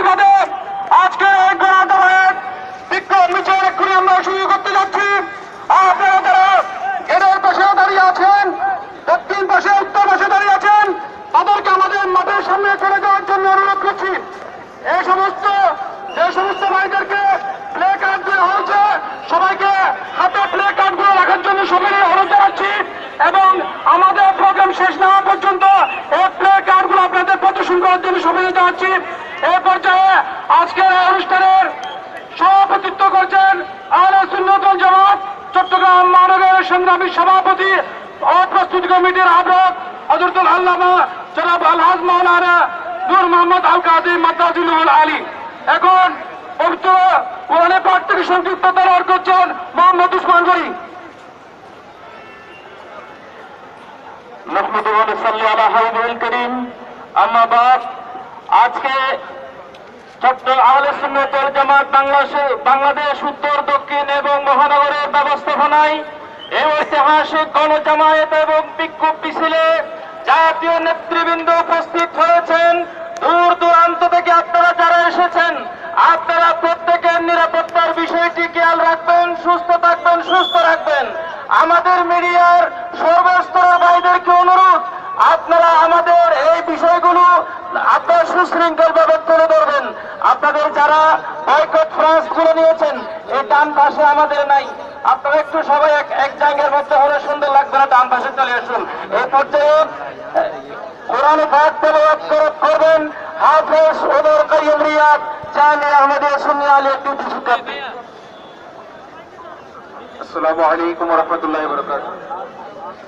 প্রতিবাদে আজকে এই গণাটকের বিক্ষোভ মিছিল এক্ষুনি আমরা শুরু করতে যাচ্ছি। আপনারা যারা গেটের পাশে দাঁড়িয়ে আছেন, দক্ষিণ পাশে উত্তর পাশে দাঁড়িয়ে আছেন, তাদেরকে আমাদের মাঠের সামনে চলে যাওয়ার জন্য অনুরোধ করছি। যে সমস্ত ভাইদেরকে প্লে কার্ড দেওয়া হয়েছে সবাইকে হাতে প্লে কার্ড গুলো রাখার জন্য সবাই অনুরোধ জানাচ্ছি এবং আমাদের প্রোগ্রাম শেষ না হওয়া পর্যন্ত এই প্লে কার্ড গুলো আপনাদের প্রদর্শন করার জন্য সবাই জানাচ্ছি। এই পর্যায়ে আজকের অনুষ্ঠানের সভাপতিত্ব করছেন আহলে সুন্নাত ওয়াল জামাত চট্টগ্রাম মহানগরের সংগ্রামী সভাপতি ও প্রস্তুতি কমিটির আহ্বায়ক হযরতুল আল্লামা জনাব আলহাজ মাওলানা নূর মোহাম্মদ আল কাদরি মাদ্রাজুল আলী। এখন পবিত্র কোরআনে পাক থেকে সংক্ষিপ্ত তেলাওয়াত করছেন মোহাম্মদ উসমান গনি। নাহমাদুহু ওয়া নুসাল্লি আলা হাবিবিল কারীম, আম্মা বাদ। আজকে আহলে সুন্নাত ওয়াল জামাত বাংলাদেশ উত্তর দক্ষিণ এবং মহানগরের ব্যবস্থাপনায় এই ঐতিহাসিক গণজামায়াত এবং বিক্ষোভ মিছিলে জাতীয় নেতৃবৃন্দ উপস্থিত হয়েছেন। দূর দূরান্ত থেকে আপনারা যারা এসেছেন, আপনারা প্রত্যেকের নিরাপত্তার বিষয়টি খেয়াল রাখবেন, সুস্থ থাকবেন, সুস্থ রাখবেন। আমাদের মিডিয়ার সর্বস্তরের ভাইদেরকে অনুরোধ, আপনারা আমাদের এই বিষয়গুলো আপনারা সুশৃঙ্খল ভাবে তুলে ধরবেন। আপনাদের যারা বয়কট ফ্রান্স তুলে নিয়েছেন, এই ডান পাশে আমাদের নাই, আপনারা একটু সবাই এক জায়গার মধ্যে হলে সুন্দর লাগবে না, ডান পাশে চলে আসুন। এই পর্যায়ে কোরআন পাক তেলাওয়াত করবেন হাফেজ ওমর কাইয়ুম রিয়াদ জামিয়া আহমদিয়া সুন্নিয়া আলিয়া ডিউটি শিক্ষার্থী। আসসালামু আলাইকুম ওয়া রাহমাতুল্লাহি ওয়া বারাকাতুহু।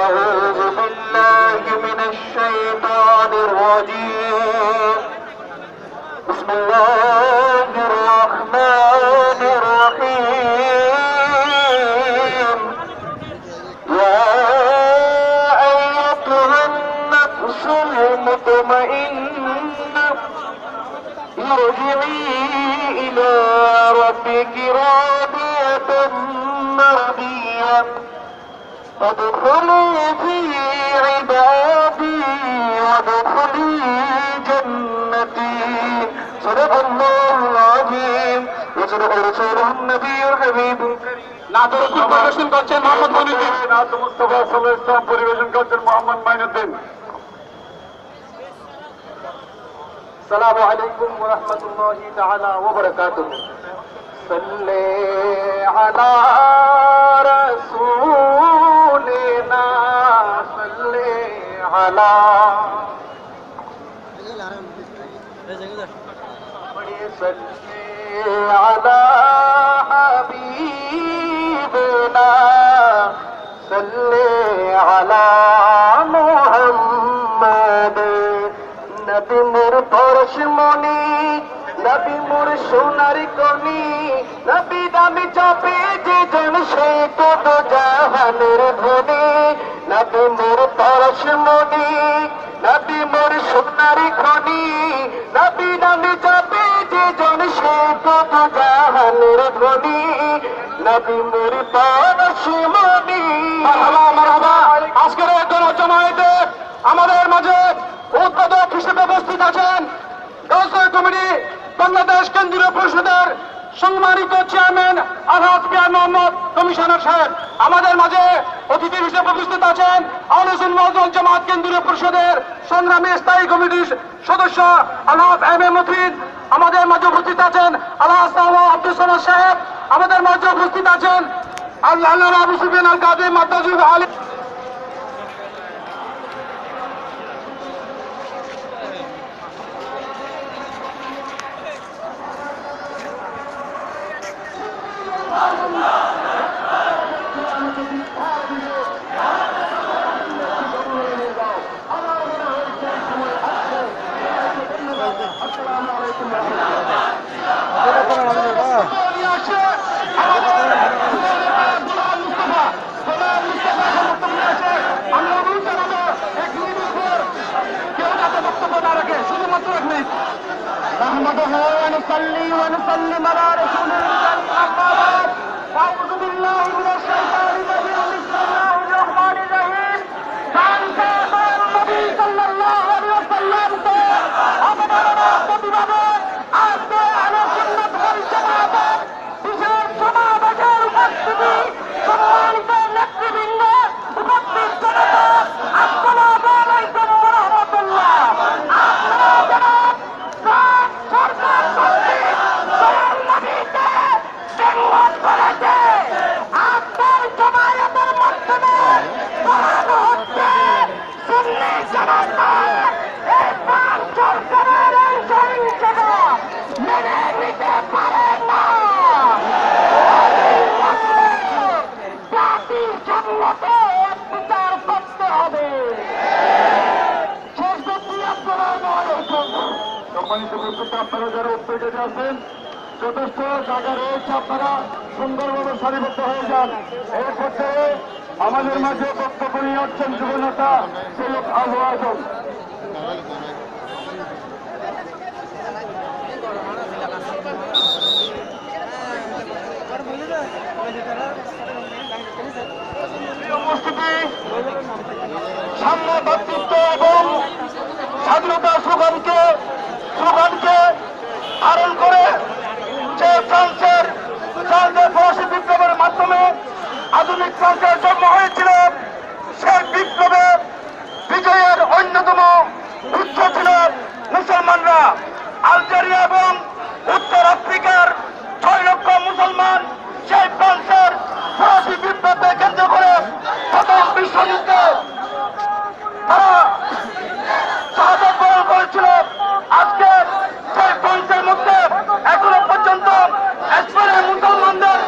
আউযু বিল্লাহি মিনাশ শাইতানির রাজীম। বিসমিল্লাহির রাহমানির রাহিম। ইয়া আইয়ুহান নাফসুল মুতমাইন্নাহ ইরজিই ইলা রাব্বিকি রাদিয়াতান মারদিয়াহ وادخلي في عبادي وادخلي جنتي صدق الله العظيم وصدق رسوله النبي الحبيب الكريم। নাটক পরিবেশন করছেন মোহাম্মদ মনিরুদ্দিন। নাটক মুস্তাফা সাল্লাল্লাহু আলাইহি ওয়াসাল্লাম পরিবেশন করছেন মোহাম্মদ মাইনুদ্দিন। আসসালামু আলাইকুম ওয়া রাহমাতুল্লাহি তাআলা ওয়া বারাকাতুহু। সাল্লি আলা রাসূলিনা সাল্লি আলা সাল্লি আলা হাবিবিনা সাল্লি আলা মুহাম্মাদ। নবী মোর পরশমণি, নবী মোর সোনার কনি, নবী দামি চাপে যে জন সে তো জাহানের ধনী। নবী মোর পরশমণি, নবী মোর সোনার খনি, নবী দামি চাপে যে জন সে তো জাহানের ধনী। নবী মোর পরশমণি। মারহাবা মারহাবা। আজকের এই গণজামায়াতে আমাদের মাঝে উদ্বোধক হিসেবে উপস্থিত আছেন দোসর কমিটি বাংলাদেশ কেন্দ্রীয় পরিষদের সম্মানিত চেয়ারম্যান আলহাজ পিয়ার মোহাম্মদ কমিশনার সাহেব। আমাদের মাঝে অতিথি হিসেবে উপস্থিত আছেন আহলে সুন্নাত ওয়াল জামাত কেন্দ্রীয় পরিষদের সংগ্রামী স্থায়ী কমিটির সদস্য আলহাজ এম এ মফিদ। আমাদের মাঝে উপস্থিত আছেন আলহাজ আব্দুল সামাদ সাহেব। আমাদের মাঝে উপস্থিত আছেন আল্লামা আবু সুফিয়ান আল কাদরি মাদ্রাজুল আলী। نحمده ونصلي ونسلم على رسول الله أما بعد أعوذ بالله من الشيطان الرجيم بسم الله الرحمن الرحيم كان النبي صلى الله عليه وسلم को अपना प्रतिबद्धता মেনে নিতে পারে না। জাতিসংঘকে বিচার করতে হবে। শেষ করছি, আসসালামু আলাইকুম। সম্মানিত বন্ধুত্ব, আপনারা যারা উত্তেজিত আছেন যথেষ্ট জায়গা রয়েছে, আপনারা সুন্দরভাবে সারিবদ্ধ হয়ে যান। এই পর্যায়ে আমাদের মাঝে বক্তব্য নিয়ে আসছেন যুবনেতা সৈয়দ আবু আজম। উপস্থিতি, সাম্য ব্যক্তিত্ব এবং স্বাধীনতা স্লোগানকে ধারণ করে যে ফ্রান্সের ফরাসি বিপ্লবের মাধ্যমে আধুনিক ফ্রান্সের জন্ম হয়েছিল, সেই বিপ্লবে বিজয়ের অন্যতম উৎস ছিল মুসলমানরা। আলজেরিয়া এবং উত্তর আফ্রিকার 6 লক্ষ মুসলমান সেই ফ্রান্সের ফরাসি বিপ্লবকে কেন্দ্র করে প্রথম বিশ্বযুদ্ধে তারা শাহাদাত বরণ করেছিল। আজকে সেই ফ্রান্সের মধ্যে এখনো পর্যন্ত স্পেনের মুসলমানদের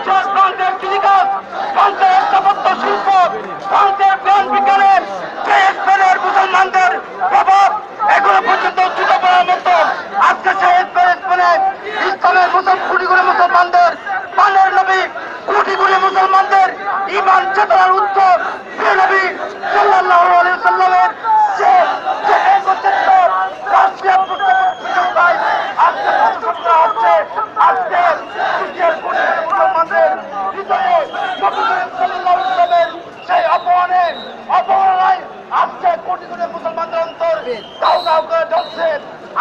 যে ফ্রান্সের কৃষিকাজ, ফ্রান্সের স্থাপত্য শিল্প, ফ্রান্সের জ্ঞান বিজ্ঞানের যে স্পেনের মুসলমানদের প্রভাব এখনো পর্যন্ত জুতো পড়ার মতো। আজকে সেই স্পেনে ইসলামের কোটি কোটি মুসলমানদের পানের নবী, কোটি কোটি মুসলমানদের ইমান চেতনার উত্তর প্রিয় নবী সাল্লাল্লাহু আলাইহি ওয়াসাল্লামের যে একত্রিত রাষ্ট্রীয় প্রতিষ্ঠায় আজকে প্রতিষ্ঠা হচ্ছে। আজকে বিশ্বের কোটি কোটি মুসলমানদের হৃদয়ে নবী সাল্লাল্লাহু আলাইহি ওয়াসাল্লামের সেই অপমানায় আজকে কোটি কোটি মুসলমানদের অন্তর দাউ দাউ করে জ্বলছে।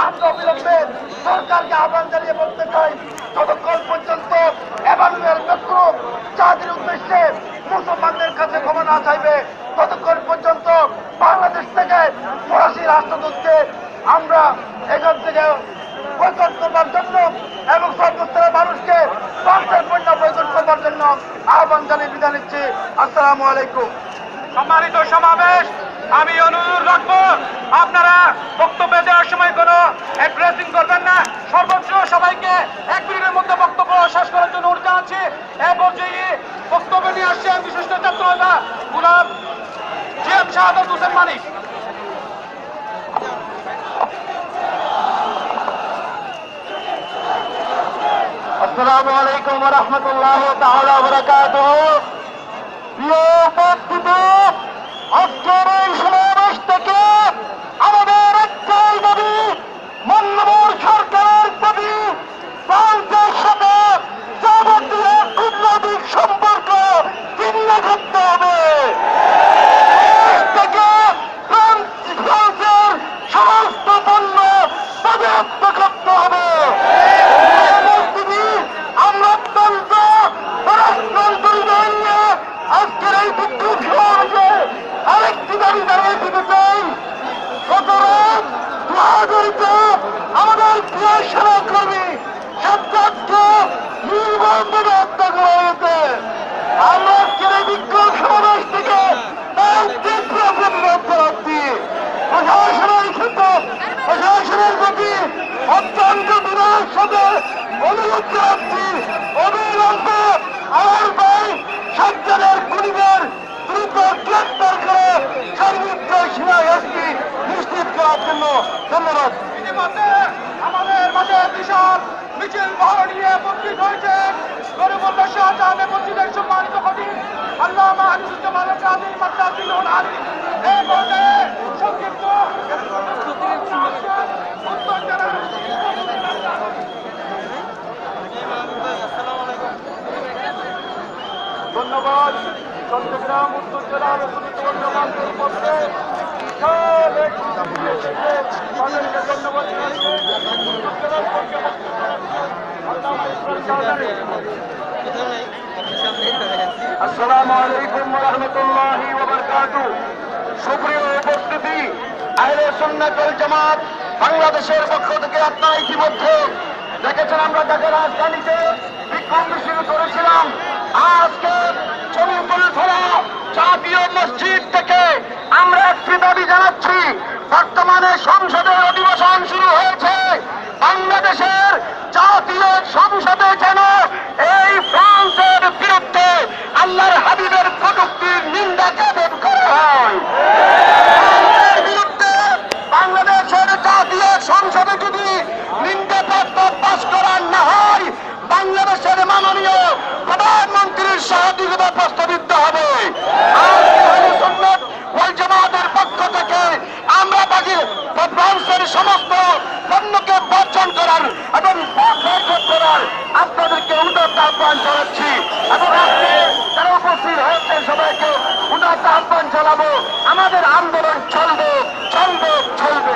আমরা অবিলম্বে সরকারকে আহ্বান জানিয়ে বলতে চাই, যতক্ষণ পর্যন্ত এমানুয়েল ম্যাক্রন জাতির উদ্দেশ্যে মুসলমানদের কাছে ক্ষমা না চাইবে, ততক্ষণ পর্যন্ত বাংলাদেশ থেকে ফরাসি রাষ্ট্রদূতকে আমরা এখান থেকে বয়কট করবার জন্য এবং সর্বস্তরের মানুষকে ফ্রান্সের পণ্য বয়কট করবার জন্য আহ্বান জানিয়ে বিদায় নিচ্ছি। আসসালামু আলাইকুম। সম্মানিত সমাবেশ, আমি অনুরোধ রাখবো আপনারা বক্তব্য দেওয়ার সময় কোনো অ্যাড্রেসিং করবেন না। সর্বোচ্চ সবাইকে 1 মিনিটের মধ্যে বক্তব্য শেষ করার জন্য অনুরোধ জানাচ্ছি। এ পর্যায়ে বক্তব্য নিয়ে আসছেন বিশিষ্ট ছাত্র নেতা গোলাম জিএম শাহাদাত হোসেন মানিক। আসসালামু আলাইকুম ওয়া রাহমাতুল্লাহি তাআলা ওয়া বারাকাতুহু। প্রিয় উপস্থিতি, আজকের এই সমাবেশ থেকে আমাদের একটাই দাবি, মাননীয় সরকারের প্রতি ফ্রান্সের সাথে যাবতীয় কূটনৈতিক সম্পর্ক ছিন্ন করতে হবে। দেশ থেকে ফ্রান্সের সমস্ত পণ্য বাজেয়াপ্ত করতে হবে। আমরা অত্যন্ত পরস্পর আজকের এই বিক্ষোভ সমাবেশে আরেকটি দাবি জানিয়ে দিতে চাই। গত রাত দুহাজারিতে আমাদের প্রিয় সেনাকর্মী সাজ্জাদকে নির্মমভাবে হত্যা করা হয়েছে। আমরা আজকের এই বিক্ষোভ সমাবেশ থেকে তার তীব্র প্রতিবাদ জানাচ্ছি। প্রশাসনের প্রতি অত্যন্ত বিনয়ের সাথে অনুরোধ জানাচ্ছি, অবিলম্বে আমার ভাই সাজ্জাদের খুনিদের দ্রুত গ্রেপ্তার করে সর্বোচ্চ সীমাশক্তি নিশ্চিত করার জন্য ধন্যবাদ। ইতিমধ্যে আমাদের মাঝে বিশাল মিছিল বহর নিয়ে উপস্থিত হয়েছেন গরিবুল্লাহ শাহজাহান মসজিদের সম্মানিত খতিব আল্লামা আনিসুজ্জামান কাজী মাদ্রাসিল আলী। এই পর্যায়ে সংক্ষিপ্ত উত্তর জানান। ধন্যবাদ। চট্টগ্রাম উত্তর জেলা আলোচনা জামাতের পক্ষে তাদেরকে ধন্যবাদ জানাচ্ছি। আসসালামু আলাইকুম ওয়া রাহমাতুল্লাহি ওয়া বারাকাতুহু। সুপ্রিয় উপস্থিতি, আহলে সুন্নাত ওয়াল জামাত বাংলাদেশের পক্ষ থেকে আপনারা ইতিমধ্যে দেখেছেন, আমরা ঢাকা রাজধানীতে বিক্ষোভ মিছিল করেছিলাম। আজকে চরমপলছড়া জাতীয় মসজিদ থেকে আমরা একটি দাবি জানাচ্ছি। বর্তমানে সংসদের অধিবেশন শুরু হয়েছে। বাংলাদেশের সংসদে যেন এই ফ্রান্সের বিরুদ্ধে আল্লাহর হাবিবের কটূক্তির নিন্দা জ্ঞাপন করা হয়। ফ্রান্সের বিরুদ্ধে বাংলাদেশের জাতীয় সংসদে যদি নিন্দা প্রস্তাব পাস করার না হয়, বাংলাদেশের মাননীয় প্রধানমন্ত্রীর সহযোগিতা প্রস্তাবিত হবে। আহলে সুন্নাত ওয়াল জামাতের পক্ষ থেকে আমরা ফ্রান্সের সমস্ত পণ্যকে বর্জন করার এবং বয়কট করার আপনাদেরকে উদাত্ত আহ্বান জানাচ্ছি এবং আজকে যারা উপস্থিত হয়েছে সবাইকে উদাত্ত আহ্বান জানাবো। আমাদের আন্দোলন চলবে, চলবে, চলবে।